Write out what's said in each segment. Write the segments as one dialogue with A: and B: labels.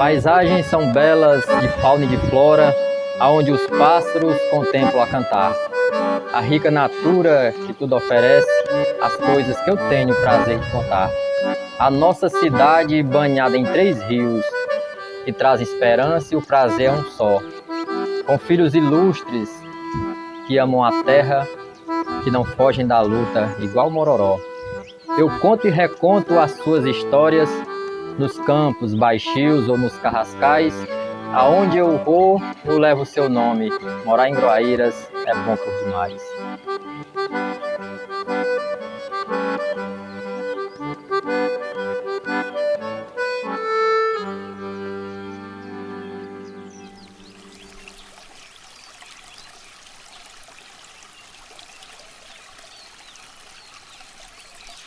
A: Paisagens são belas de fauna e de flora, aonde os pássaros contemplam a cantar. A rica natura que tudo oferece, as coisas que eu tenho prazer de contar. A nossa cidade banhada em 3 rios, que traz esperança e o prazer é um só. Com filhos ilustres que amam a terra, que não fogem da luta, igual Mororó. Eu conto e reconto as suas histórias nos campos baixios ou nos carrascais. Aonde eu vou, eu levo o seu nome. Morar em Groaíras é bom por demais.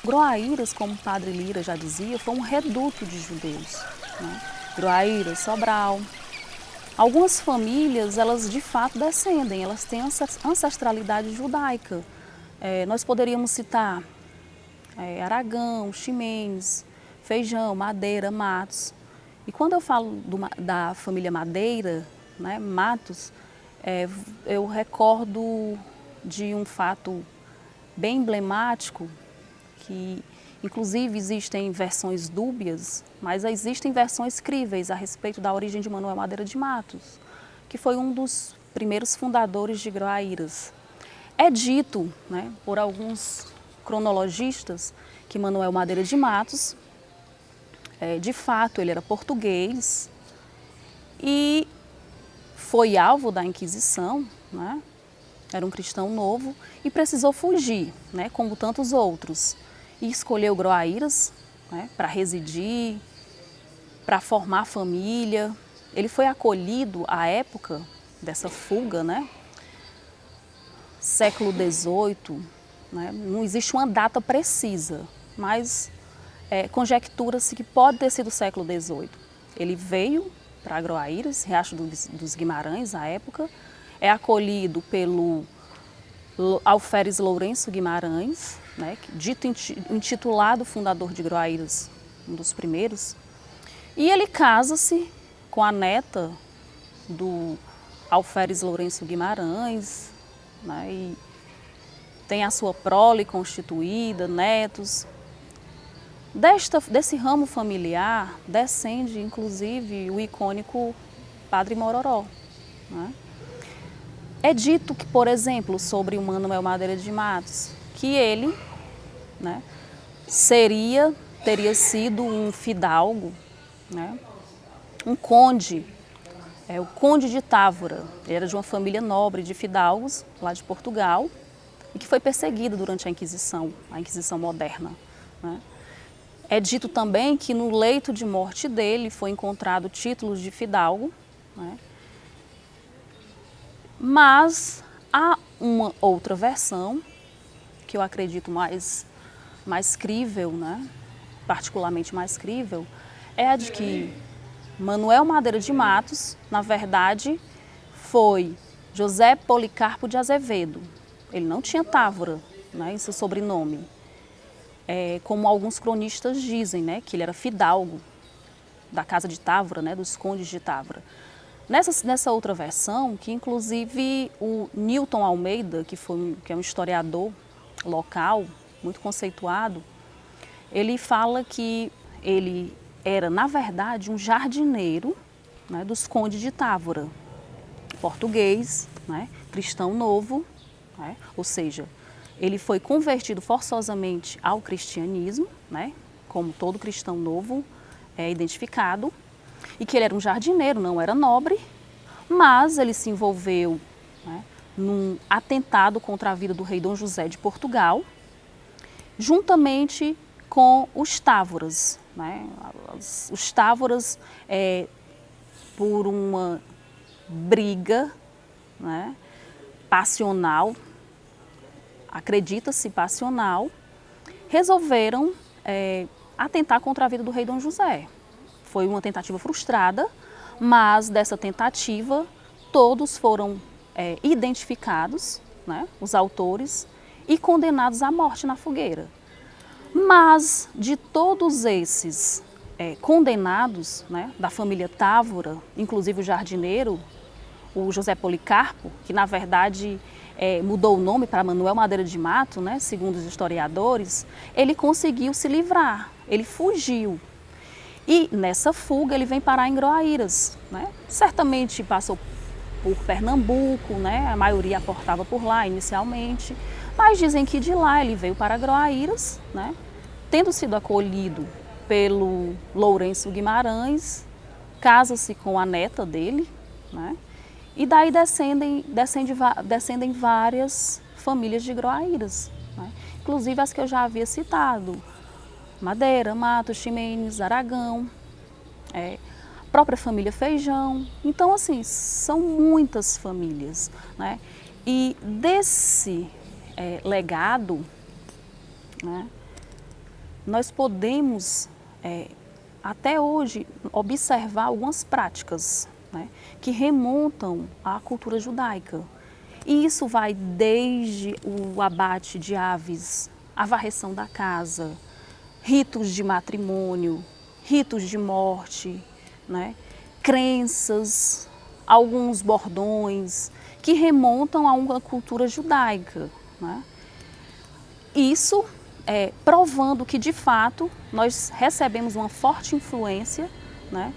B: Groaíras, como o Padre Lira já dizia, foi um reduto de judeus, né? Groaíras, Sobral. Algumas famílias, elas de fato descendem, elas têm ancestralidade judaica. Nós poderíamos citar Aragão, Ximenes, Feijão, Madeira, Matos. E quando eu falo da família Madeira, né, Matos, eu recordo de um fato bem emblemático, que inclusive existem versões dúbias, mas existem versões críveis a respeito da origem de Manuel Madeira de Matos, que foi um dos primeiros fundadores de Groaíras. É dito, né, por alguns cronologistas que Manuel Madeira de Matos, de fato, ele era português e foi alvo da Inquisição, né? Era um cristão novo e precisou fugir, né, como tantos outros. E escolheu Groaíras, né, para residir, para formar família. Ele foi acolhido à época dessa fuga, né, século XVIII, né, não existe uma data precisa, mas conjectura-se que pode ter sido o século XVIII. Ele veio para Groaíras, Riacho dos Guimarães, à época, é acolhido pelo Alferes Lourenço Guimarães, né, dito intitulado fundador de Groaíras, um dos primeiros, e ele casa-se com a neta do Alferes Lourenço Guimarães, né, e tem a sua prole constituída, netos. Desse ramo familiar descende, inclusive, o icônico Padre Mororó, né? É dito que, por exemplo, sobre o Manuel Madeira de Matos, que ele, né, teria sido um fidalgo, né, um conde, o conde de Távora. Ele era de uma família nobre de fidalgos, lá de Portugal, e que foi perseguido durante a Inquisição moderna, né. É dito também que no leito de morte dele foi encontrado títulos de fidalgo, né. Mas há uma outra versão, que eu acredito mais crível, né? Particularmente mais crível, é a de que Manuel Madeira de Matos, na verdade, foi José Policarpo de Azevedo. Ele não tinha Távora, né, em seu sobrenome. Como alguns cronistas dizem, né, que ele era fidalgo da casa de Távora, né, dos condes de Távora. Nessa outra versão, que inclusive o Newton Almeida, que é um historiador local, muito conceituado, ele fala que ele era, na verdade, um jardineiro, né, dos condes de Távora, português, né, cristão novo, né, ou seja, ele foi convertido forçosamente ao cristianismo, né, como todo cristão novo é identificado, e que ele era um jardineiro, não era nobre, mas ele se envolveu, né, num atentado contra a vida do rei Dom José de Portugal, juntamente com os Távoras, né? Os Távoras, por uma briga, né, passional, acredita-se passional, resolveram atentar contra a vida do rei Dom José. Foi uma tentativa frustrada, mas dessa tentativa todos foram identificados, né, os autores, e condenados à morte na fogueira. Mas de todos esses condenados, né, da família Távora, inclusive o jardineiro, o José Policarpo, que na verdade mudou o nome para Manuel Madeira de Mato, né, segundo os historiadores, ele conseguiu se livrar, ele fugiu. E nessa fuga ele vem parar em Groaíras, né? Certamente passou por Pernambuco, né? A maioria aportava por lá inicialmente, mas dizem que de lá ele veio para Groaíras, né? Tendo sido acolhido pelo Lourenço Guimarães, casa-se com a neta dele, né? E daí descendem várias famílias de Groaíras, né? Inclusive as que eu já havia citado: Madeira, Matos, Ximenes, Aragão, própria família Feijão. Então, assim, são muitas famílias, né? E desse legado, né, nós podemos, até hoje, observar algumas práticas, né, que remontam à cultura judaica. E isso vai desde o abate de aves, a varreção da casa, ritos de matrimônio, ritos de morte, né? Crenças, alguns bordões que remontam a uma cultura judaica, né? Isso provando que, de fato, nós recebemos uma forte influência, né,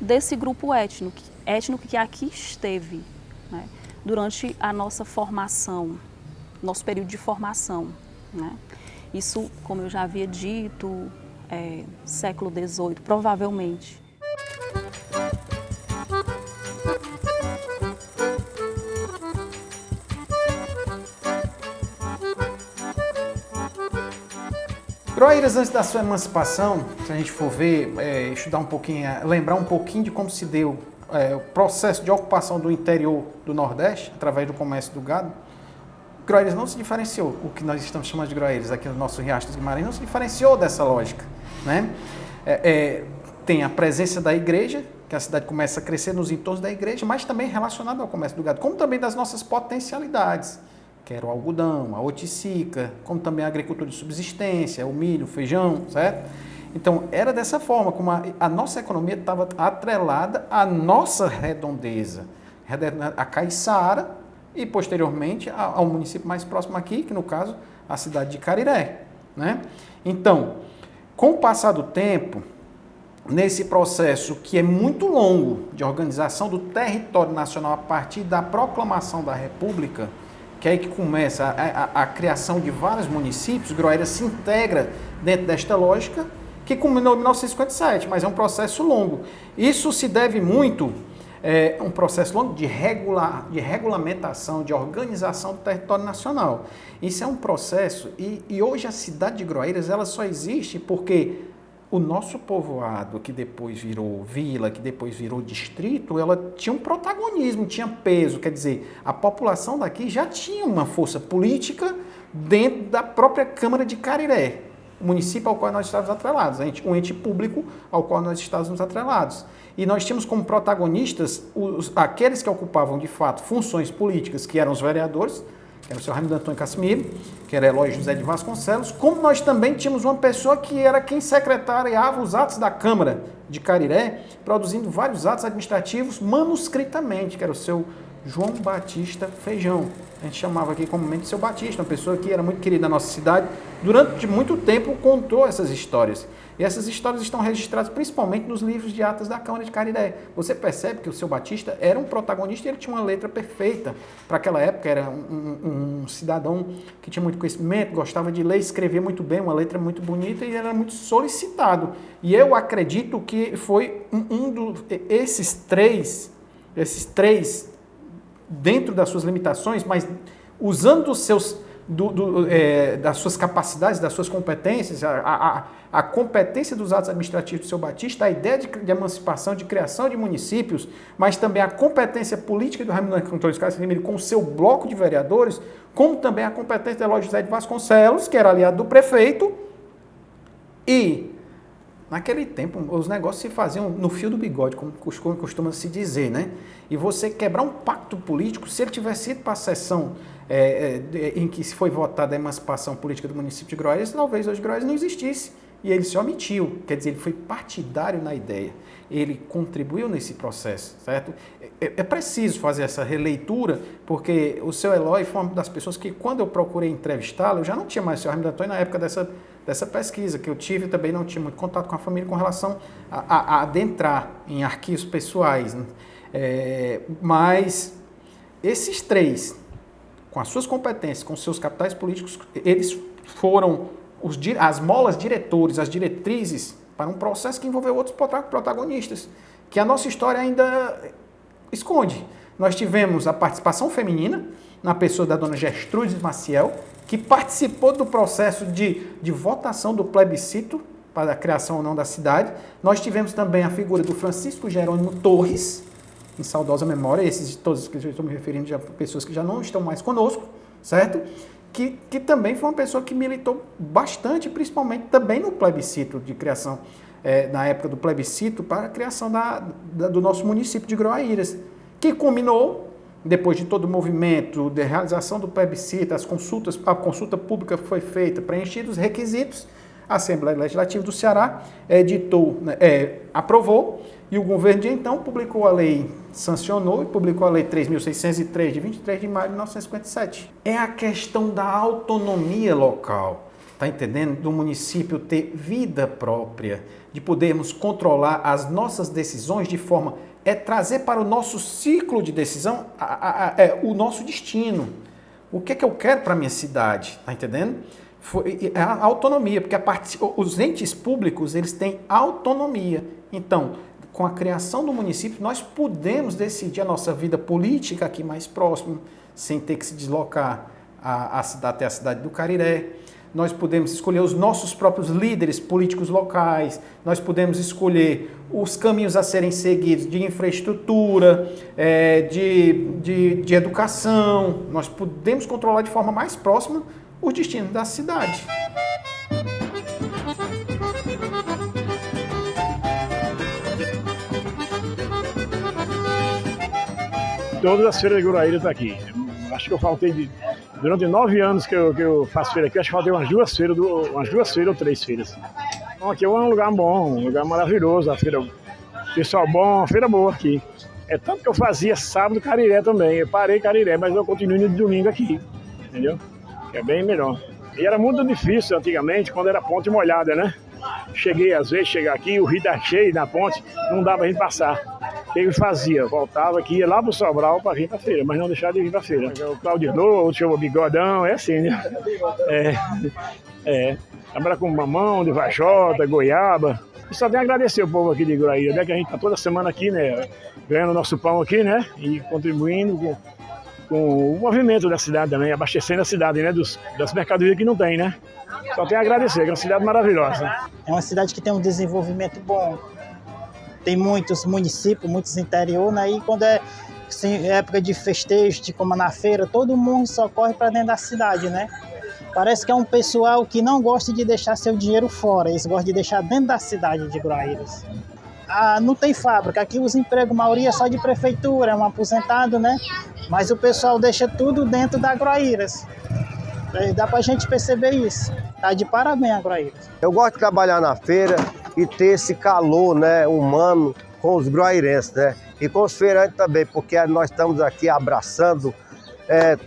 B: desse grupo étnico que aqui esteve, né, durante a nossa formação, nosso período de formação, né? Isso, como eu já havia dito, século XVIII, provavelmente.
C: Groaíras, antes da sua emancipação, se a gente for ver, estudar um pouquinho, lembrar um pouquinho de como se deu o processo de ocupação do interior do Nordeste, através do comércio do gado, Groaíras não se diferenciou. O que nós estamos chamando de Groaíras aqui no nosso Riacho dos Guimarães não se diferenciou dessa lógica, né? Tem a presença da igreja, que a cidade começa a crescer nos entornos da igreja, mas também relacionado ao comércio do gado, como também das nossas potencialidades, que era o algodão, a oiticica, como também a agricultura de subsistência, o milho, o feijão, certo? Então, era dessa forma, como a nossa economia estava atrelada à nossa redondeza, a Caiçara, e posteriormente ao município mais próximo aqui, que no caso, a cidade de Cariré, né? Então, com o passar do tempo, nesse processo que é muito longo de organização do território nacional a partir da proclamação da República, que é aí que começa a criação de vários municípios, Groaíras se integra dentro desta lógica, que culminou em 1957, mas é um processo longo. Isso se deve muito um processo longo de regulamentação, de organização do território nacional. Isso é um processo, e hoje a cidade de Groaíras ela só existe porque o nosso povoado, que depois virou vila, que depois virou distrito, ela tinha um protagonismo, tinha peso, quer dizer, a população daqui já tinha uma força política dentro da própria Câmara de Cariré, o município ao qual nós estávamos atrelados, um ente público ao qual nós estávamos atrelados. E nós tínhamos como protagonistas aqueles que ocupavam, de fato, funções políticas, que eram os vereadores, que era o senhor Raimundo Antônio Cassimiro, que era Eloy José de Vasconcelos, como nós também tínhamos uma pessoa que era quem secretariava os atos da Câmara de Cariré, produzindo vários atos administrativos manuscritamente, que era o seu João Batista Feijão. A gente chamava aqui comumente de seu Batista, uma pessoa que era muito querida na nossa cidade. Durante muito tempo contou essas histórias. E essas histórias estão registradas principalmente nos livros de atas da Câmara de Cariré. Você percebe que o seu Batista era um protagonista e ele tinha uma letra perfeita. Para aquela época era um cidadão que tinha muito conhecimento, gostava de ler, escrevia muito bem, uma letra muito bonita e era muito solicitado. E eu acredito que foi esses três, dentro das suas limitações, mas usando dos seus, das suas capacidades, das suas competências, a competência dos atos administrativos do seu Batista, a ideia de emancipação, de criação de municípios, mas também a competência política do Raimundo Antônio Cassimiro com o seu bloco de vereadores, como também a competência de Eloy José de Vasconcelos, que era aliado do prefeito, e naquele tempo, os negócios se faziam no fio do bigode, como costuma se dizer, né? E você quebrar um pacto político, se ele tivesse ido para a sessão em que se foi votada a emancipação política do município de Groaíras, talvez hoje Groaíras não existisse. e ele se omitiu, quer dizer, ele foi partidário na ideia, ele contribuiu nesse processo, certo? É preciso fazer essa releitura, porque o seu Eloy foi uma das pessoas que, quando eu procurei entrevistá-lo, eu já não tinha mais o seu Raimundo Antônio na época dessa pesquisa que eu tive, também não tinha muito contato com a família com relação a adentrar em arquivos pessoais, né? Mas esses três, com as suas competências, com os seus capitais políticos, eles foram as molas diretores, as diretrizes para um processo que envolveu outros protagonistas, que a nossa história ainda esconde. Nós tivemos a participação feminina, na pessoa da dona Gertrudes Maciel, que participou do processo de votação do plebiscito para a criação ou não da cidade. Nós tivemos também a figura do Francisco Jerônimo Torres, em saudosa memória, esses de todos que eu estou me referindo já pessoas que já não estão mais conosco, certo? Que também foi uma pessoa que militou bastante, principalmente também no plebiscito de criação, na época do plebiscito, para a criação do nosso município de Groaíras, que culminou, depois de todo o movimento de realização do plebiscito, a consulta pública foi feita, preenchidos os requisitos, a Assembleia Legislativa do Ceará aprovou, e o governo de então publicou a lei, sancionou e publicou a lei 3.603, de 23 de maio de 1957. É a questão da autonomia local, tá entendendo? Do município ter vida própria, de podermos controlar as nossas decisões de forma... trazer para o nosso ciclo de decisão o nosso destino. O que é que eu quero para a minha cidade, tá entendendo? É a autonomia, porque os entes públicos, eles têm autonomia. Então, com a criação do município, nós podemos decidir a nossa vida política aqui mais próximo, sem ter que se deslocar até a cidade do Cariré. Nós podemos escolher os nossos próprios líderes políticos locais, nós podemos escolher os caminhos a serem seguidos de infraestrutura, de educação. Nós podemos controlar de forma mais próxima os destinos da cidade.
D: Todas as feiras de Groaíras aqui. Acho que eu faltei durante 9 anos que eu faço feira aqui, acho que faltei umas duas feiras ou 3 feiras. Então, aqui é um lugar bom, um lugar maravilhoso, a feira, pessoal bom, a feira boa aqui. É tanto que eu fazia sábado Cariré também, eu parei Cariré, mas eu continuo no domingo aqui, entendeu? É bem melhor. E era muito difícil antigamente, quando era ponte molhada, né? Às vezes, chegar aqui, o rio tá cheio na ponte, não dava a gente passar. O que ele fazia? Voltava aqui, ia lá pro Sobral para vir pra feira, mas não deixava de vir pra feira. O Claudio Novo, o Bigodão, é assim, né? Trabalha com mamão, de vajota, goiaba. E só tem a agradecer o povo aqui de Groaíra, né? Que a gente tá toda semana aqui, né? Ganhando nosso pão aqui, né? E contribuindo com o movimento da cidade também, abastecendo a cidade, né? Das mercadorias que não tem, né? Só tem a agradecer, que é uma cidade maravilhosa.
E: É uma cidade que tem um desenvolvimento bom. Tem muitos municípios, muitos interior, né? E quando é época de festejo, de como na feira, todo mundo só corre para dentro da cidade, né? Parece que é um pessoal que não gosta de deixar seu dinheiro fora, eles gostam de deixar dentro da cidade de Groaíras. Não tem fábrica, aqui os empregos, a maioria é só de prefeitura, é um aposentado, né? Mas o pessoal deixa tudo dentro da Groaíras. Dá pra gente perceber isso. Tá de parabéns a Groaíras.
F: Eu gosto de trabalhar na feira e ter esse calor, né, humano com os groairenses, né? E com os feirantes também, porque nós estamos aqui abraçando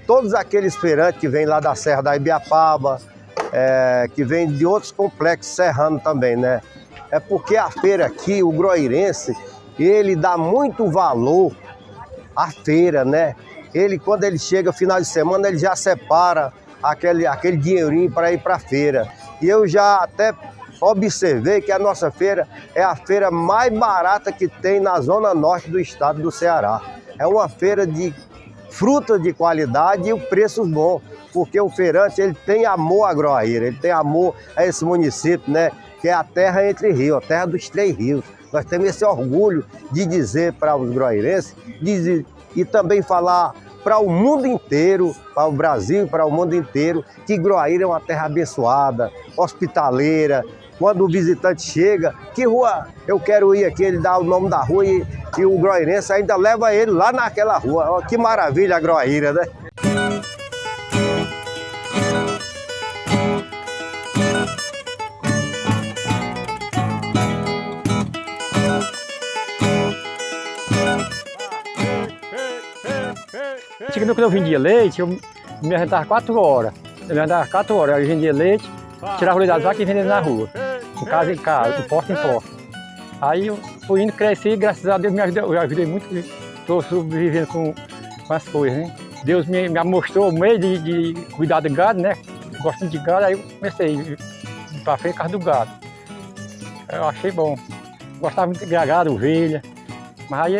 F: todos aqueles feirantes que vêm lá da Serra da Ibiapaba, que vêm de outros complexos serranos também, né? É porque a feira aqui, o groairense, ele dá muito valor à feira, né? Ele, quando ele chega final de semana, ele já separa aquele dinheirinho para ir para a feira. E eu já até observei que a nossa feira é a feira mais barata que tem na zona norte do estado do Ceará. É uma feira de frutas de qualidade e o preço bom, porque o feirante ele tem amor a Groaíra, ele tem amor a esse município, né? Que é a terra entre rios, a terra dos 3 rios. Nós temos esse orgulho de dizer para os groairenses e também falar para o mundo inteiro, para o Brasil e para o mundo inteiro, que Groaíra é uma terra abençoada, hospitaleira. Quando o visitante chega, que rua eu quero ir aqui, ele dá o nome da rua e o groairense ainda leva ele lá naquela rua. Que maravilha a Groaíra, né?
G: Quando eu vendia leite, eu me arrendava 4 horas. Eu me arrendava 4 horas, eu vendia leite, tirava o leite das vacas e vendia na rua. De casa em casa, de porta em porta. Aí eu fui indo, cresci, graças a Deus eu ajudei muito, estou sobrevivendo com as coisas, né? Deus me mostrou o meio de cuidar do gado, né? Gostando de gado, aí eu comecei a ir para frente por causa do gado. Eu achei bom. Gostava muito de gado, ovelha, mas aí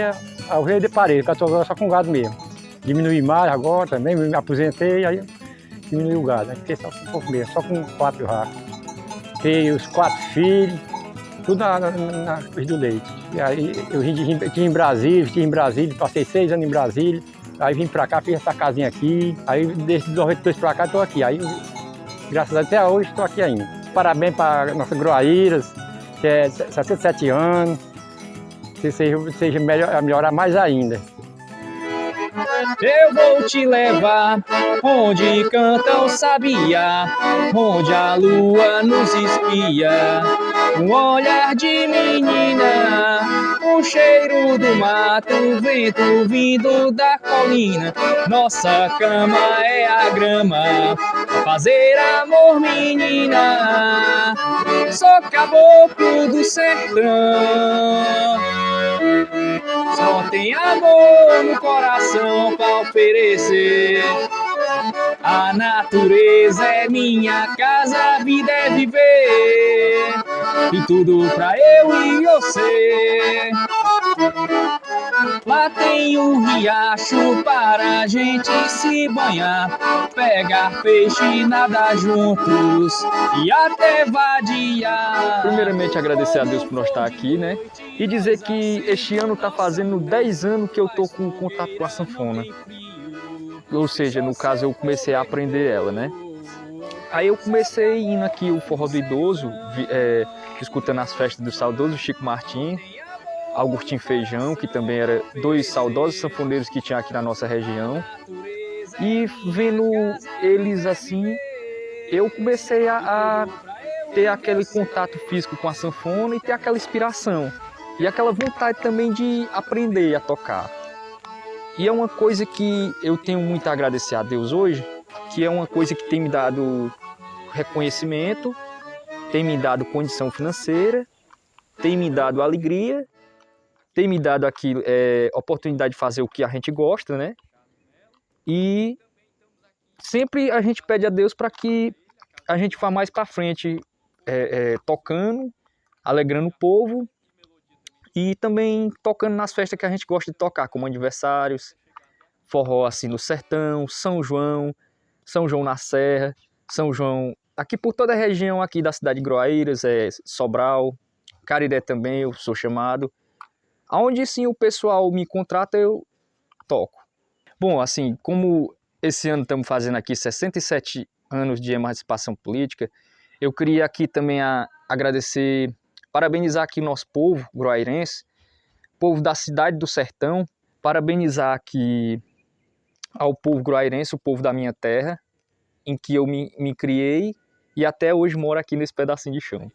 G: a ovelha eu parei, porque eu estou agora só com gado mesmo. Diminuí mais agora também, me aposentei, aí diminui o gado, né? Fiquei só com um pouco mesmo, só com 4 vacas. Fiquei os 4 filhos, tudo na coisa do leite. E aí eu tinha em Brasília, passei 6 anos em Brasília, aí vim pra cá, fiz essa casinha aqui, aí desde 92 pra cá estou aqui. Aí, graças a Deus, até hoje estou aqui ainda. Parabéns para nossa Groaíras, que é 67 anos, que seja melhorar mais ainda.
H: Eu vou te levar onde canta o sabiá, onde a lua nos espia. Um olhar de menina, o cheiro do mato, o vento vindo da colina. Nossa cama é a grama, pra fazer amor, menina. Sou caboclo do sertão, só tem amor no coração pra oferecer. A natureza é minha casa, a vida é viver, e tudo pra eu e você. Lá tem um riacho para a gente se banhar, pegar peixe, nadar juntos e até vadiar.
A: Primeiramente, agradecer a Deus por nós estar aqui, né? E dizer que este ano está fazendo 10 anos que eu estou com contato com a sanfona. Ou seja, no caso, eu comecei a aprender ela, né? Aí eu comecei indo aqui o Forró do Idoso, escutando as festas do saudoso Chico Martim, Augustinho Feijão, que também eram 2 saudosos sanfoneiros que tinha aqui na nossa região. E vendo eles assim, eu comecei a ter aquele contato físico com a sanfona e ter aquela inspiração. E aquela vontade também de aprender a tocar. E é uma coisa que eu tenho muito a agradecer a Deus hoje, que é uma coisa que tem me dado reconhecimento, tem me dado condição financeira, tem me dado alegria, tem me dado aquilo, oportunidade de fazer o que a gente gosta, né? E sempre a gente pede a Deus para que a gente vá mais para frente, tocando, alegrando o povo e também tocando nas festas que a gente gosta de tocar, como aniversários, forró assim no sertão, São João na Serra, São João aqui por toda a região aqui da cidade de Groaíras, Sobral, Cariré também eu sou chamado. Aonde sim o pessoal me contrata, eu toco. Bom, assim, como esse ano estamos fazendo aqui 67 anos de emancipação política, eu queria aqui também agradecer, parabenizar aqui o nosso povo groairense, povo da cidade do sertão, parabenizar aqui ao povo groairense, o povo da minha terra, em que eu me criei e até hoje moro aqui nesse pedacinho de chão.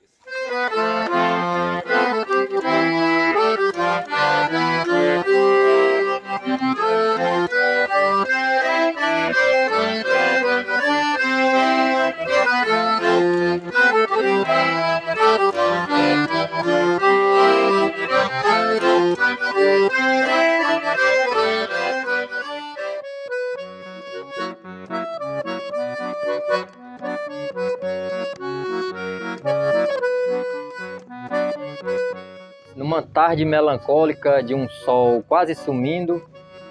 A: Numa tarde melancólica de um sol quase sumindo,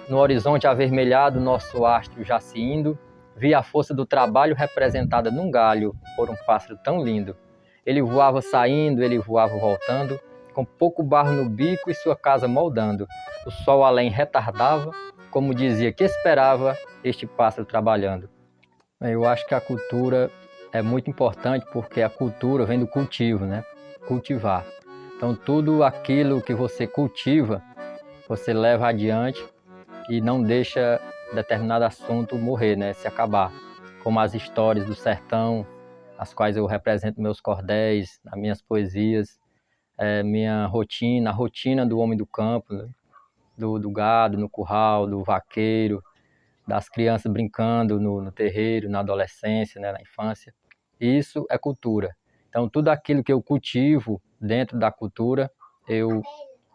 A: no horizonte avermelhado nosso astro já se indo, vi a força do trabalho representada num galho por um pássaro tão lindo. Ele voava saindo, ele voava voltando, com pouco barro no bico e sua casa moldando. O sol além retardava, como dizia que esperava este pássaro trabalhando. Eu acho que a cultura é muito importante porque a cultura vem do cultivo, né? Cultivar. Então tudo aquilo que você cultiva, você leva adiante e não deixa determinado assunto morrer, né? Se acabar. Como as histórias do sertão, as quais eu represento meus cordéis, nas minhas poesias, minha rotina, a rotina do homem do campo, né? Do gado, no curral, do vaqueiro, das crianças brincando no terreiro, na adolescência, né, na infância. Isso é cultura. Então, tudo aquilo que eu cultivo dentro da cultura, eu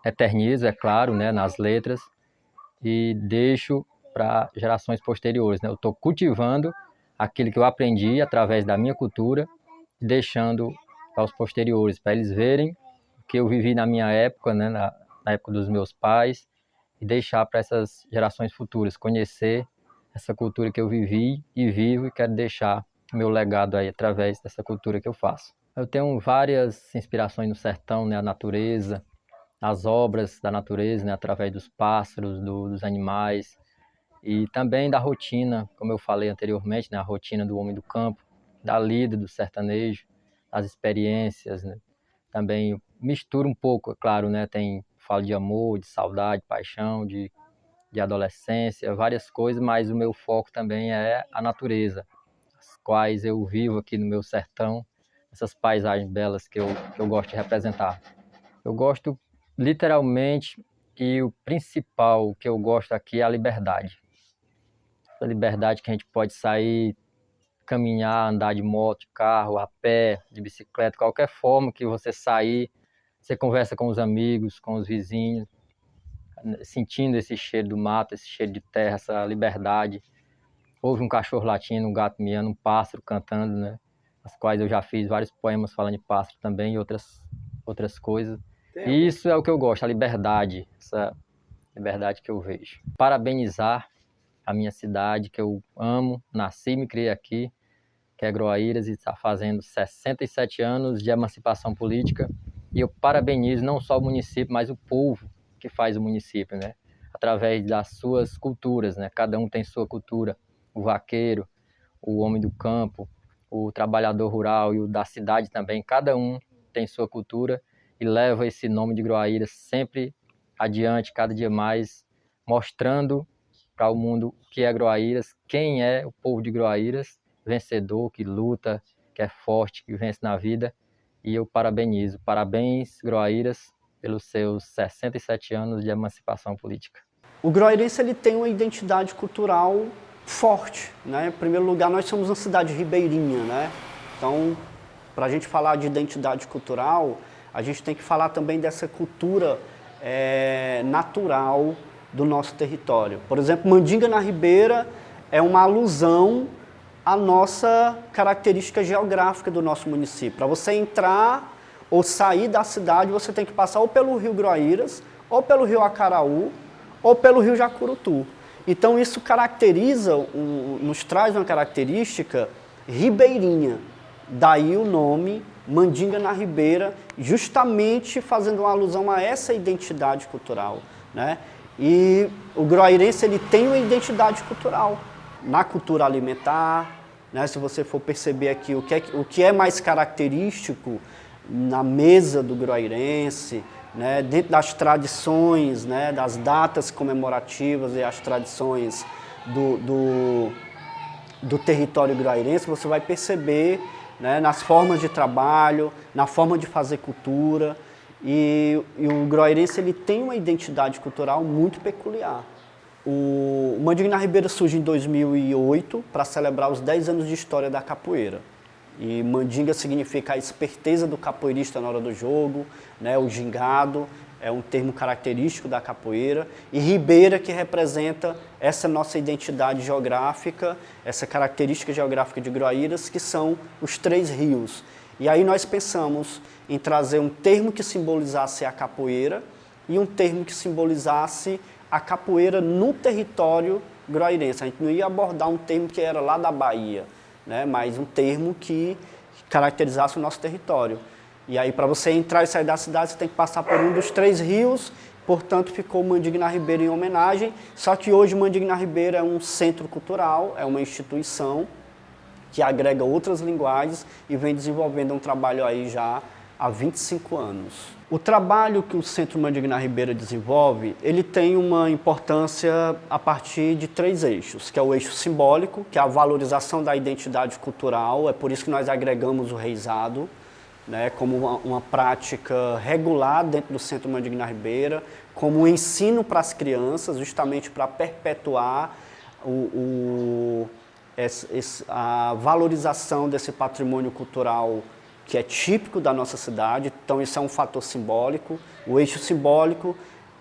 A: eternizo, é claro, né, nas letras e deixo para gerações posteriores, né? Eu estou cultivando aquilo que eu aprendi através da minha cultura, deixando para os posteriores, para eles verem o que eu vivi na minha época, né, na época dos meus pais, e deixar para essas gerações futuras conhecer essa cultura que eu vivi e vivo e quero deixar meu legado aí através dessa cultura que eu faço. Eu tenho várias inspirações no sertão, né, a natureza, as obras da natureza, né, através dos pássaros, dos animais e também da rotina, como eu falei anteriormente, né, a rotina do homem do campo, da lida do sertanejo, as experiências, né. Também misturo um pouco, é claro, né, falo de amor, de saudade, paixão, de adolescência, várias coisas, mas o meu foco também é a natureza, as quais eu vivo aqui no meu sertão, essas paisagens belas que eu gosto de representar. Eu gosto literalmente, e o principal que eu gosto aqui é a liberdade. A liberdade que a gente pode sair, caminhar, andar de moto, de carro, a pé, de bicicleta, qualquer forma que você sair, você conversa com os amigos, com os vizinhos, sentindo esse cheiro do mato, esse cheiro de terra, essa liberdade. Ouve um cachorro latindo, um gato miando, um pássaro cantando, né? As quais eu já fiz vários poemas falando de pássaro também e outras coisas. E isso é o que eu gosto, a liberdade, essa liberdade que eu vejo. Parabenizar a minha cidade, que eu amo, nasci e me criei aqui, que é Groaíras, e está fazendo 67 anos de emancipação política. E eu parabenizo não só o município, mas o povo que faz o município, né? Através das suas culturas, né? Cada um tem sua cultura. O vaqueiro, o homem do campo, o trabalhador rural e o da cidade também. Cada um tem sua cultura e leva esse nome de Groaíras sempre adiante, cada dia mais, mostrando para o mundo o que é Groaíras, quem é o povo de Groaíras, vencedor, que luta, que é forte, que vence na vida. E eu parabenizo. Parabéns, Groaíras, pelos seus 67 anos de emancipação política.
I: O groairense ele tem uma identidade cultural forte, né? Em primeiro lugar, nós somos uma cidade ribeirinha, né? Então, para a gente falar de identidade cultural, a gente tem que falar também dessa cultura natural do nosso território. Por exemplo, Mandinga na Ribeira é uma alusão à nossa característica geográfica do nosso município. Para você entrar ou sair da cidade, você tem que passar ou pelo rio Groaíras, ou pelo rio Acaraú, ou pelo rio Jacurutu. Então isso caracteriza, nos traz uma característica ribeirinha. Daí o nome Mandinga na Ribeira, justamente fazendo uma alusão a essa identidade cultural, né? E o groairense ele tem uma identidade cultural, na cultura alimentar, né? Se você for perceber aqui o que é mais característico na mesa do groairense, né? Dentro das tradições, né? Das datas comemorativas e as tradições do território groairense, você vai perceber, né? Nas formas de trabalho, na forma de fazer cultura. E o groairense ele tem uma identidade cultural muito peculiar. O Mandinga na Ribeira surge em 2008 para celebrar os 10 anos de história da capoeira. E mandinga significa a esperteza do capoeirista na hora do jogo, né? O gingado é um termo característico da capoeira. E ribeira, que representa essa nossa identidade geográfica, essa característica geográfica de Groaíras, que são os 3 rios. E aí nós pensamos em trazer um termo que simbolizasse a capoeira e um termo que simbolizasse a capoeira no território groairense. A gente não ia abordar um termo que era lá da Bahia, né? Mas um termo que caracterizasse o nosso território. E aí, para você entrar e sair da cidade, você tem que passar por um dos 3 rios, portanto, ficou Mandinga na Ribeira em homenagem. Só que hoje Mandinga na Ribeira é um centro cultural, é uma instituição que agrega outras linguagens e vem desenvolvendo um trabalho aí já há 25 anos. O trabalho que o Centro Mandinga na Ribeira desenvolve, ele tem uma importância a partir de 3 eixos, que é o eixo simbólico, que é a valorização da identidade cultural, é por isso que nós agregamos o reizado, né, como uma prática regular dentro do Centro Mandinga na Ribeira, como um ensino para as crianças, justamente para perpetuar a valorização desse patrimônio cultural que é típico da nossa cidade. Então isso é um fator simbólico. O eixo simbólico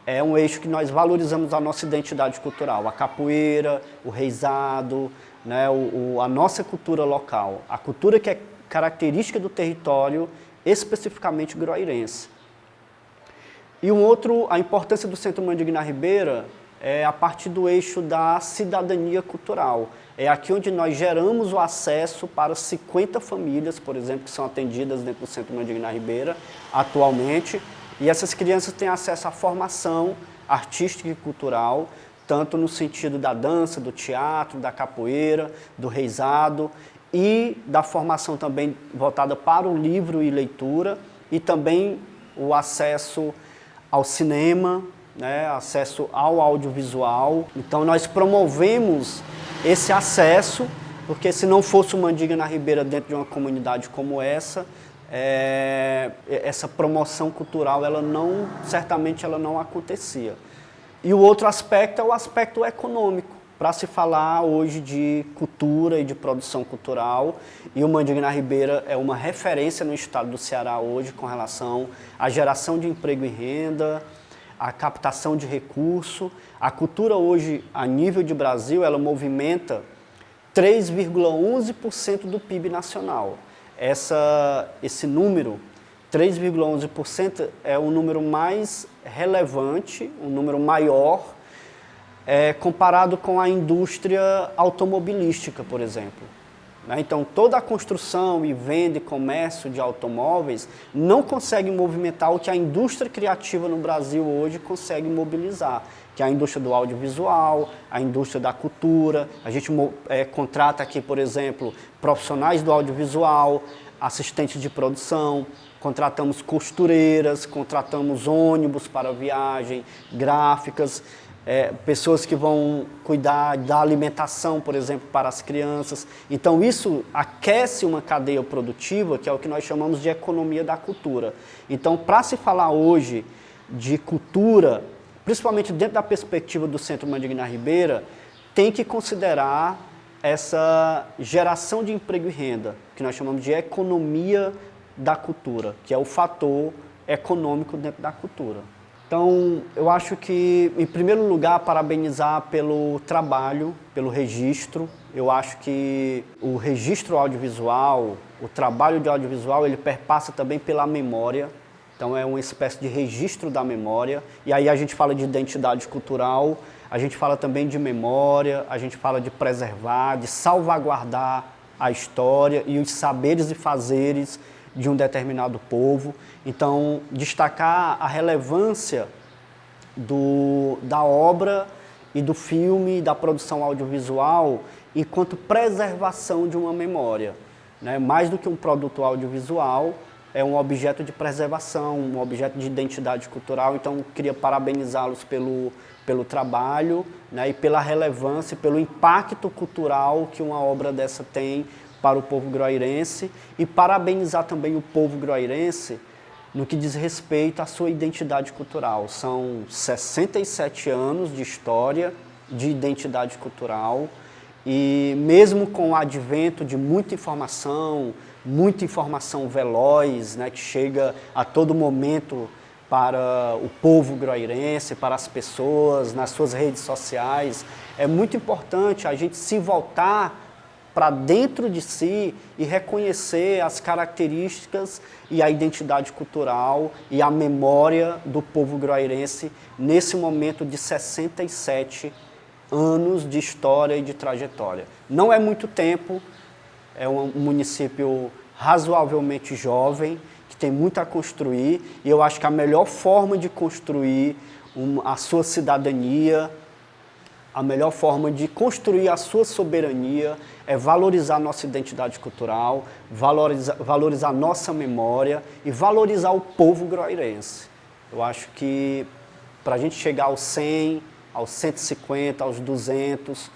I: é um eixo que nós valorizamos a nossa identidade cultural, a capoeira, o reizado, né, a nossa cultura local, a cultura que é característica do território, especificamente groairense. E a importância do Centro Mandigna Ribeira é a partir do eixo da cidadania cultural. É aqui onde nós geramos o acesso para 50 famílias, por exemplo, que são atendidas dentro do Centro Mandigna Ribeira atualmente. E essas crianças têm acesso à formação artística e cultural, tanto no sentido da dança, do teatro, da capoeira, do reizado e da formação também voltada para o livro e leitura, e também o acesso ao cinema, né, acesso ao audiovisual. Então nós promovemos esse acesso, porque se não fosse o Mandigna Ribeira dentro de uma comunidade como essa promoção cultural, certamente ela não acontecia. E o outro aspecto é o aspecto econômico, para se falar hoje de cultura e de produção cultural. E o Mandigna Ribeira é uma referência no estado do Ceará hoje com relação à geração de emprego e renda, a captação de recurso. A cultura hoje, a nível de Brasil, ela movimenta 3,11% do PIB nacional. Esse número, 3,11%, é o número mais relevante, um número maior, comparado com a indústria automobilística, por exemplo. Então, toda a construção e venda e comércio de automóveis não consegue movimentar o que a indústria criativa no Brasil hoje consegue mobilizar, que é a indústria do audiovisual, a indústria da cultura. A gente contrata aqui, por exemplo, profissionais do audiovisual, assistentes de produção, contratamos costureiras, contratamos ônibus para viagem, gráficas, pessoas que vão cuidar da alimentação, por exemplo, para as crianças. Então isso aquece uma cadeia produtiva, que é o que nós chamamos de economia da cultura. Então, para se falar hoje de cultura, principalmente dentro da perspectiva do Centro Mandigna Ribeira, tem que considerar essa geração de emprego e renda, que nós chamamos de economia da cultura, que é o fator econômico dentro da cultura. Então, eu acho que, em primeiro lugar, parabenizar pelo trabalho, pelo registro. Eu acho que o registro audiovisual, o trabalho de audiovisual, ele perpassa também pela memória. Então, é uma espécie de registro da memória. E aí a gente fala de identidade cultural, a gente fala também de memória, a gente fala de preservar, de salvaguardar a história e os saberes e fazeres de um determinado povo. Então, destacar a relevância da obra e do filme, da produção audiovisual, enquanto preservação de uma memória, né? Mais do que um produto audiovisual, é um objeto de preservação, um objeto de identidade cultural. Então, queria parabenizá-los pelo trabalho, né? E pela relevância, pelo impacto cultural que uma obra dessa tem para o povo groairense, e parabenizar também o povo groairense no que diz respeito à sua identidade cultural. São 67 anos de história, de identidade cultural, e mesmo com o advento de muita informação veloz, né, que chega a todo momento para o povo groairense, para as pessoas, nas suas redes sociais, é muito importante a gente se voltar para dentro de si e reconhecer as características e a identidade cultural e a memória do povo groairense nesse momento de 67 anos de história e de trajetória. Não é muito tempo, é um município razoavelmente jovem, que tem muito a construir, e eu acho que a melhor forma de construir a sua cidadania, a melhor forma de construir a sua soberania é valorizar nossa identidade cultural, valorizar nossa memória e valorizar o povo groairense. Eu acho que para a gente chegar aos 100, aos 150, aos 200,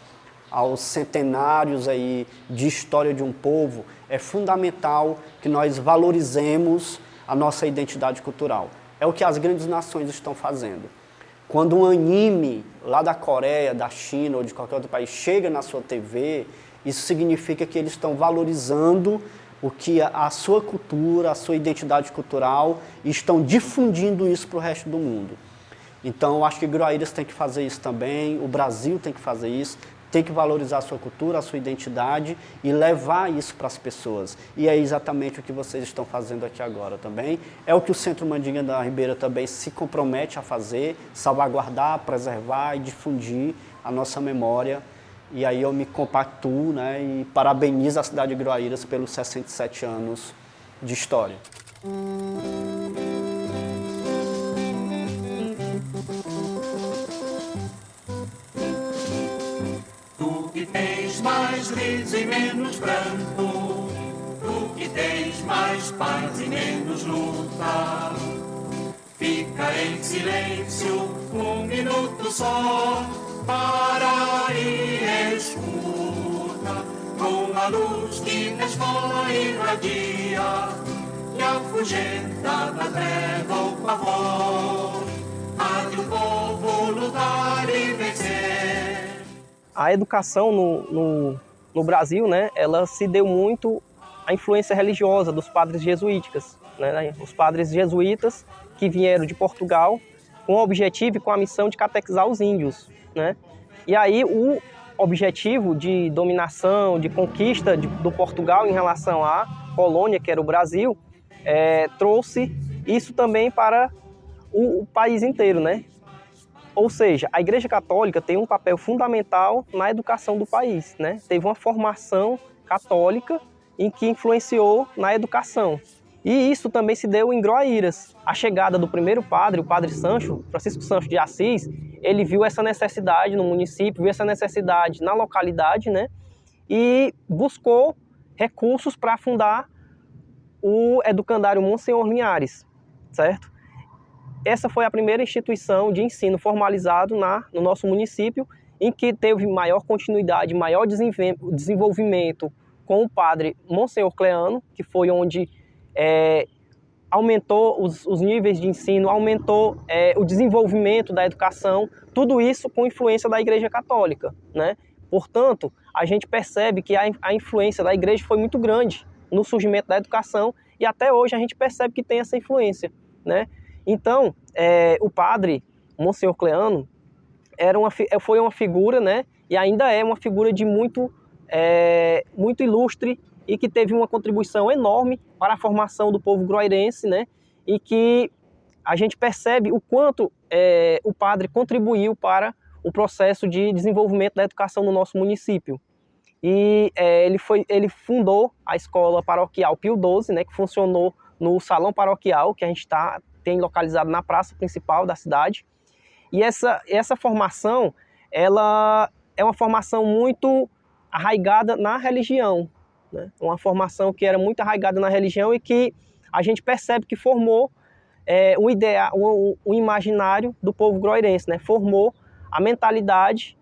I: aos centenários aí de história de um povo, é fundamental que nós valorizemos a nossa identidade cultural. É o que as grandes nações estão fazendo. Quando um anime lá da Coreia, da China ou de qualquer outro país chega na sua TV, isso significa que eles estão valorizando o que a sua cultura, a sua identidade cultural, e estão difundindo isso para o resto do mundo. Então, eu acho que Gruaíras tem que fazer isso também, o Brasil tem que fazer isso, tem que valorizar a sua cultura, a sua identidade e levar isso para as pessoas. E é exatamente o que vocês estão fazendo aqui agora também. É o que o Centro Mandinga da Ribeira também se compromete a fazer, salvaguardar, preservar e difundir a nossa memória. E aí eu me compactuo, né, e parabenizo a cidade de Gruaíras pelos 67 anos de história.
J: Tu que tens mais riso e menos pranto, tu que tens mais paz e menos luta, fica em silêncio um minuto só, para e escuta, com a luz que na escola irradia, que afugenta da treva o pavor, há de o povo lutar e vencer.
K: A educação no Brasil, né, ela se deu muito à influência religiosa dos padres jesuíticos, né, os padres jesuítas que vieram de Portugal com o objetivo e com a missão de catequizar os índios, né? E aí o objetivo de dominação, de conquista do Portugal em relação à colônia, que era o Brasil, trouxe isso também para o país inteiro, né? Ou seja, a Igreja Católica tem um papel fundamental na educação do país, né? Teve uma formação católica em que influenciou na educação. E isso também se deu em Gruaíras. A chegada do primeiro padre, o padre Sancho, Francisco Sancho de Assis, ele viu essa necessidade no município, viu essa necessidade na localidade, né? E buscou recursos para fundar o Educandário Monsenhor Linhares, certo? Essa foi a primeira instituição de ensino formalizado no nosso município, em que teve maior continuidade, maior desenvolvimento com o padre Monsenhor Cleano, que foi onde aumentou os níveis de ensino, aumentou o desenvolvimento da educação, tudo isso com influência da Igreja Católica, né? Portanto, a gente percebe que a influência da Igreja foi muito grande no surgimento da educação e até hoje a gente percebe que tem essa influência, né? Então, o padre Monsenhor Cleano foi uma figura, né? E ainda é uma figura de muito ilustre e que teve uma contribuição enorme para a formação do povo gruairense, né? E que a gente percebe o quanto o padre contribuiu para o processo de desenvolvimento da educação no nosso município. E ele fundou a escola paroquial Pio XII, né? Que funcionou no salão paroquial, que a gente tem localizado na praça principal da cidade. E essa formação, ela é uma formação muito arraigada na religião, né? Uma formação que era muito arraigada na religião e que a gente percebe que formou um imaginário do povo gruairense, né? Formou a mentalidade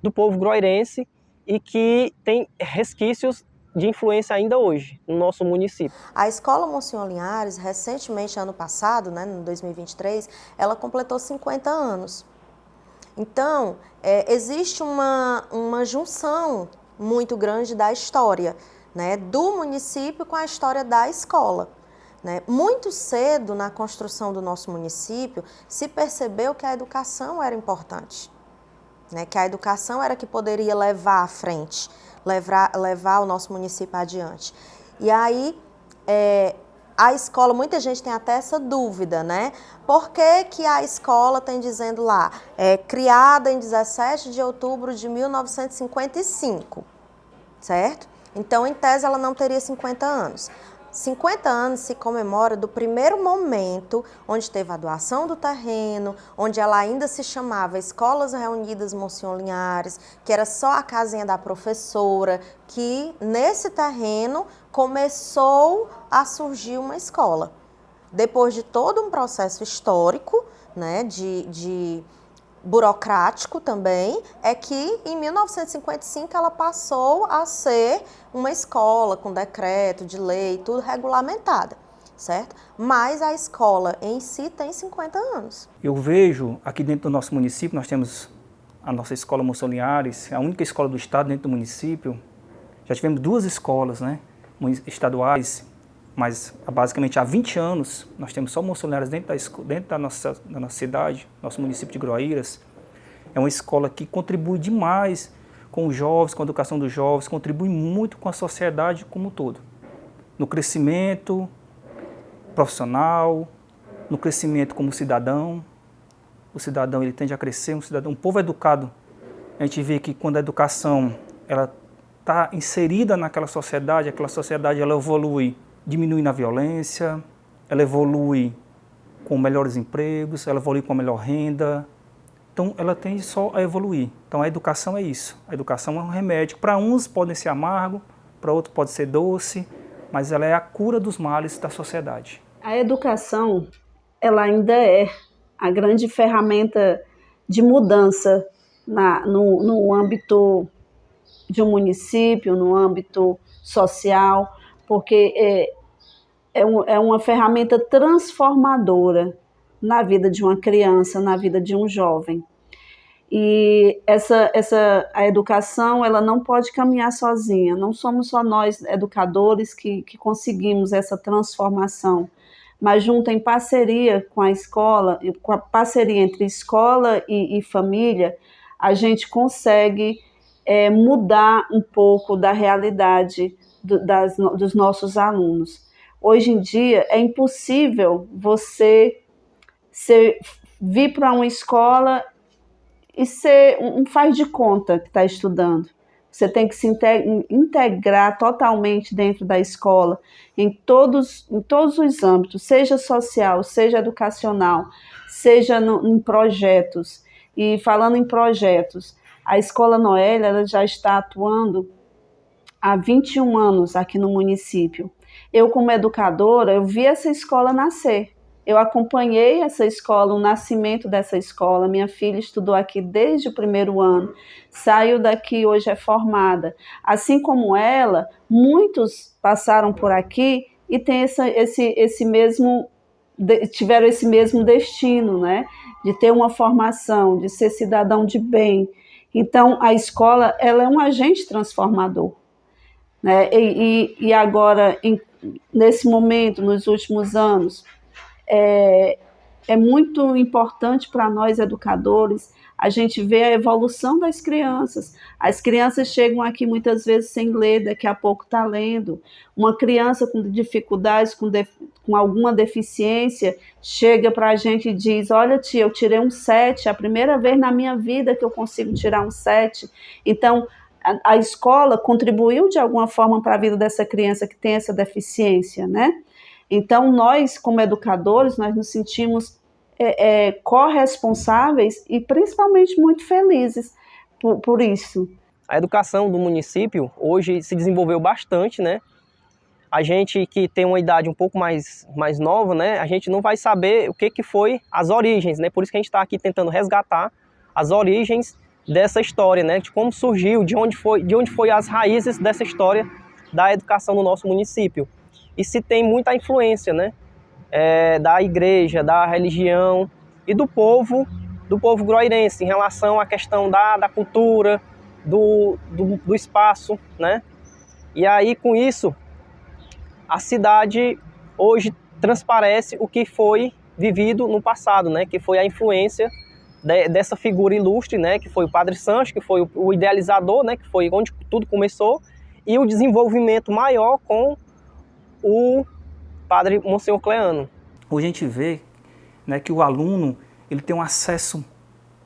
K: do povo gruairense e que tem resquícios de influência ainda hoje no nosso município.
L: A Escola Monsenhor Linhares, recentemente, ano passado, né, em 2023, ela completou 50 anos. Então, existe uma junção muito grande da história, né, do município com a história da escola, né? Muito cedo na construção do nosso município se percebeu que a educação era importante, né, que a educação era que poderia levar à frente, levar o nosso município adiante. E aí, a escola, muita gente tem até essa dúvida, né? Por que a escola tem dizendo lá, criada em 17 de outubro de 1955, certo? Então, em tese, ela não teria 50 anos. 50 anos se comemora do primeiro momento onde teve a doação do terreno, onde ela ainda se chamava Escolas Reunidas Monsenhor Linhares, que era só a casinha da professora, que nesse terreno começou a surgir uma escola. Depois de todo um processo histórico, né, de burocrático também, é que em 1955 ela passou a ser uma escola com decreto de lei, tudo regulamentada. certo? Mas a escola em si tem 50 anos.
M: Eu vejo aqui dentro do nosso município, nós temos a nossa escola Monsenhor Linhares, a única escola do estado dentro do município. Já tivemos 2 escolas, né, estaduais, mas basicamente há 20 anos nós temos só Monsenhor Linhares dentro da nossa cidade, nosso município de Groaíras. É uma escola que contribui demais com os jovens, com a educação dos jovens, contribui muito com a sociedade como um todo. No crescimento profissional, no crescimento como cidadão. O cidadão ele tende a crescer, um povo educado. A gente vê que quando a educação ela está inserida naquela sociedade, aquela sociedade ela evolui, diminuindo a violência, ela evolui com melhores empregos, ela evolui com melhor renda. Então ela tende só a evoluir. Então a educação é isso. A educação é um remédio. Para uns pode ser amargo, para outros pode ser doce, mas ela é a cura dos males da sociedade.
N: A educação, ela ainda é a grande ferramenta de mudança no âmbito de um município, no âmbito social, porque é uma ferramenta transformadora na vida de uma criança, na vida de um jovem. E a educação ela não pode caminhar sozinha, não somos só nós educadores que conseguimos essa transformação, mas junto em parceria com a escola, com a parceria entre escola e família, a gente consegue mudar um pouco da realidade dos nossos alunos. Hoje em dia é impossível você vir para uma escola e ser um faz de conta que está estudando. Você tem que se integrar totalmente dentro da escola, em todos os âmbitos, seja social, seja educacional, seja em projetos. E falando em projetos, a Escola Noélia ela já está atuando há 21 anos aqui no município. Eu, como educadora, eu vi essa escola nascer. Eu acompanhei essa escola, o nascimento dessa escola. Minha filha estudou aqui desde o 1º ano, saiu daqui, hoje é formada. Assim como muitos passaram por aqui e tiveram esse mesmo destino, né? De ter uma formação, de ser cidadão de bem. Então, a escola ela é um agente transformador, né? E agora, nesse momento, nos últimos anos, é muito importante para nós educadores a gente ver a evolução das crianças. As crianças chegam aqui muitas vezes sem ler, daqui a pouco está lendo. Uma criança com dificuldades, com alguma deficiência, chega para a gente e diz: olha tia, eu tirei um 7, é a primeira vez na minha vida que eu consigo tirar um 7. Então, a escola contribuiu de alguma forma para a vida dessa criança que tem essa deficiência, né? Então, nós, como educadores, nós nos sentimos corresponsáveis e principalmente muito felizes por isso.
K: A educação do município hoje se desenvolveu bastante, né? A gente que tem uma idade um pouco mais nova, né? A gente não vai saber o que foi as origens, né? Por isso que a gente está aqui tentando resgatar as origens dessa história, né? De como surgiu, de onde foi as raízes dessa história da educação no nosso município. E se tem muita influência, né, da igreja, da religião e do povo groairense em relação à questão da cultura, do espaço, né? E aí, com isso, a cidade hoje transparece o que foi vivido no passado, né? Que foi a influência dessa figura ilustre, né? Que foi o Padre Sancho, que foi o idealizador, né? Que foi onde tudo começou, e o desenvolvimento maior com o Padre Monsenhor Cleano.
M: Hoje a gente vê, né, que o aluno ele tem um acesso,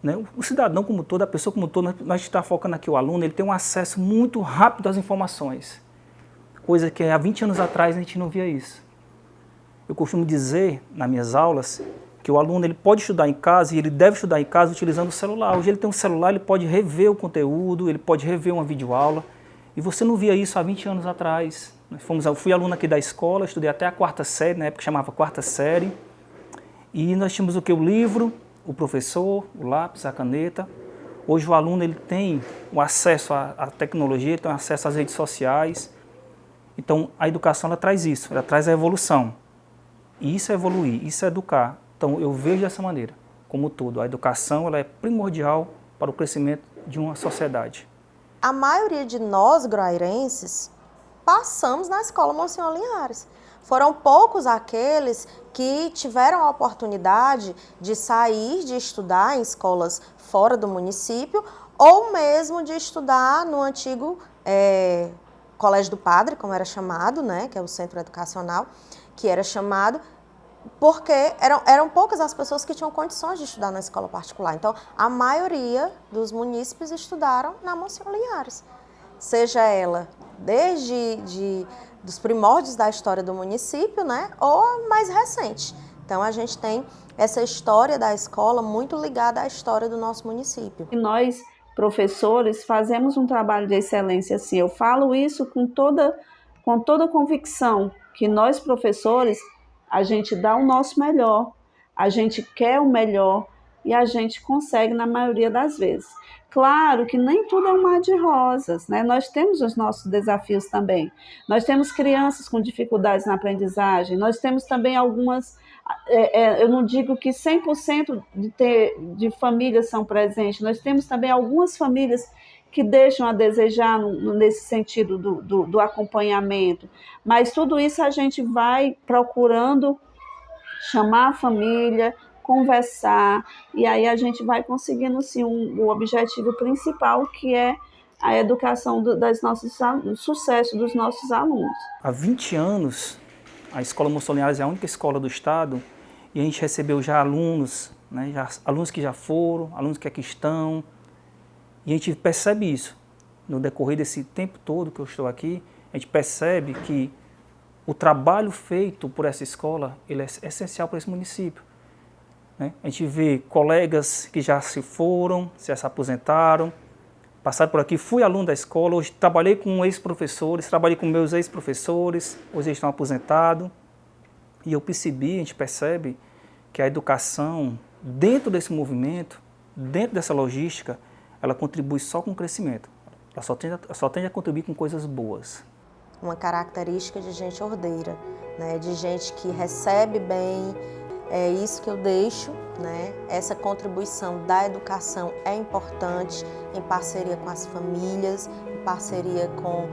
M: né, o cidadão como todo, a pessoa como todo, nós estamos focando aqui o aluno, ele tem um acesso muito rápido às informações, coisa que há 20 anos atrás a gente não via isso. Eu costumo dizer nas minhas aulas que o aluno ele pode estudar em casa e ele deve estudar em casa utilizando o celular. Hoje ele tem um celular, ele pode rever o conteúdo, ele pode rever uma videoaula, e você não via isso há 20 anos atrás. Eu fui aluno aqui da escola, estudei até a 4ª série, na época chamava 4ª série. E nós tínhamos o livro, o professor, o lápis, a caneta. Hoje o aluno ele tem o acesso à tecnologia, tem acesso às redes sociais. Então a educação ela traz isso, ela traz a evolução. E isso é evoluir, isso é educar. Então eu vejo dessa maneira, como tudo. A educação ela é primordial para o crescimento de uma sociedade.
L: A maioria de nós, groairenses, passamos na Escola Monsenhor Linhares. Foram poucos aqueles que tiveram a oportunidade de sair, de estudar em escolas fora do município, ou mesmo de estudar no antigo Colégio do Padre, como era chamado, né, que é o centro educacional, que era chamado, porque eram poucas as pessoas que tinham condições de estudar na escola particular. Então, a maioria dos munícipes estudaram na Monsenhor Linhares, seja ela desde dos primórdios da história do município, né, ou mais recente. Então, a gente tem essa história da escola muito ligada à história do nosso município.
N: E nós, professores, fazemos um trabalho de excelência, assim. Eu falo isso com toda convicção, que nós, professores, a gente dá o nosso melhor, a gente quer o melhor e a gente consegue na maioria das vezes. Claro que nem tudo é um mar de rosas, né? Nós temos os nossos desafios também. Nós temos crianças com dificuldades na aprendizagem, nós temos também algumas, eu não digo que 100% de famílias são presentes, nós temos também algumas famílias que deixam a desejar nesse sentido do acompanhamento, mas tudo isso a gente vai procurando chamar a família, conversar, e aí a gente vai conseguindo sim o objetivo principal, que é a educação o sucesso dos nossos alunos.
M: Há 20 anos, a Escola Monsenhor Linhares é a única escola do estado, e a gente recebeu já alunos, né, alunos que já foram, alunos que aqui estão, e a gente percebe isso. No decorrer desse tempo todo que eu estou aqui, a gente percebe que o trabalho feito por essa escola ele é essencial para esse município. A gente vê colegas que já se foram, já se aposentaram, passaram por aqui. Fui aluno da escola, hoje trabalhei com ex-professores, trabalhei com meus ex-professores, hoje eles estão aposentados. E eu percebi, a gente percebe que a educação, dentro desse movimento, dentro dessa logística, ela contribui só com o crescimento. Ela só tende a contribuir com coisas boas.
L: Uma característica de gente ordeira, né? De gente que recebe bem. É isso que eu deixo, né? Essa contribuição da educação é importante, em parceria com as famílias, em parceria com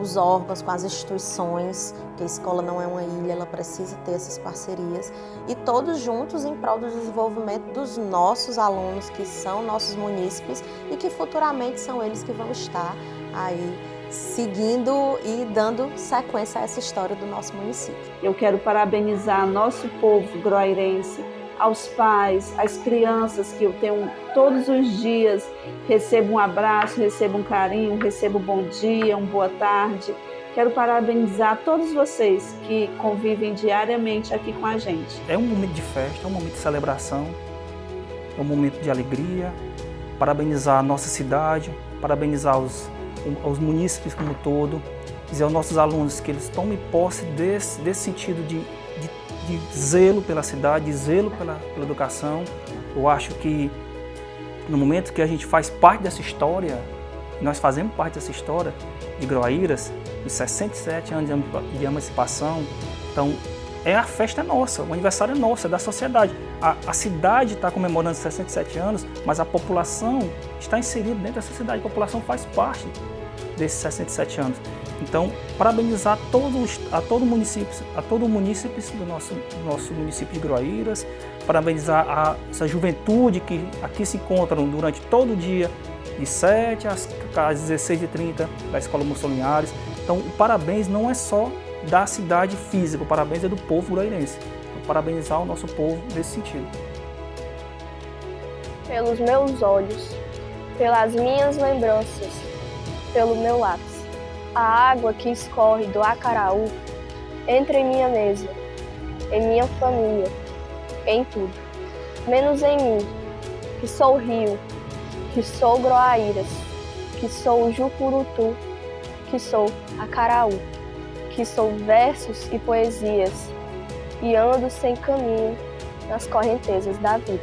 L: os órgãos, com as instituições, que a escola não é uma ilha, ela precisa ter essas parcerias, e todos juntos em prol do desenvolvimento dos nossos alunos, que são nossos munícipes, e que futuramente são eles que vão estar aí seguindo e dando sequência a essa história do nosso município.
N: Eu quero parabenizar nosso povo groairense, aos pais, às crianças que eu tenho todos os dias, recebo um abraço, recebo um carinho, recebo um bom dia, uma boa tarde. Quero parabenizar todos vocês que convivem diariamente aqui com a gente.
M: É um momento de festa, é um momento de celebração, é um momento de alegria. Parabenizar a nossa cidade, parabenizar aos munícipes como um todo, dizer aos nossos alunos que eles tomem posse desse sentido de zelo pela cidade, de zelo pela educação. Eu acho que no momento que a gente faz parte dessa história, nós fazemos parte dessa história de Groaíras, dos 67 anos de emancipação, então a festa é nossa, o aniversário é nosso, é da sociedade. A cidade está comemorando 67 anos, mas a população está inserida dentro dessa cidade, a população faz parte desses 67 anos. Então, parabenizar a todo munícipe do nosso município de Groaíras, parabenizar essa juventude que aqui se encontram durante todo o dia, de 7 às 16h30, da Escola Monsenhor Linhares. Então, o parabéns não é só da cidade física, o parabéns é do povo groairense. Então, parabenizar o nosso povo nesse sentido.
O: Pelos meus olhos, pelas minhas lembranças, pelo meu lápis. A água que escorre do Acaraú entra em minha mesa, em minha família, em tudo. Menos em mim, que sou rio, que sou Groaíras, que sou Jucurutu, que sou Acaraú, que sou versos e poesias, e ando sem caminho nas correntezas da vida.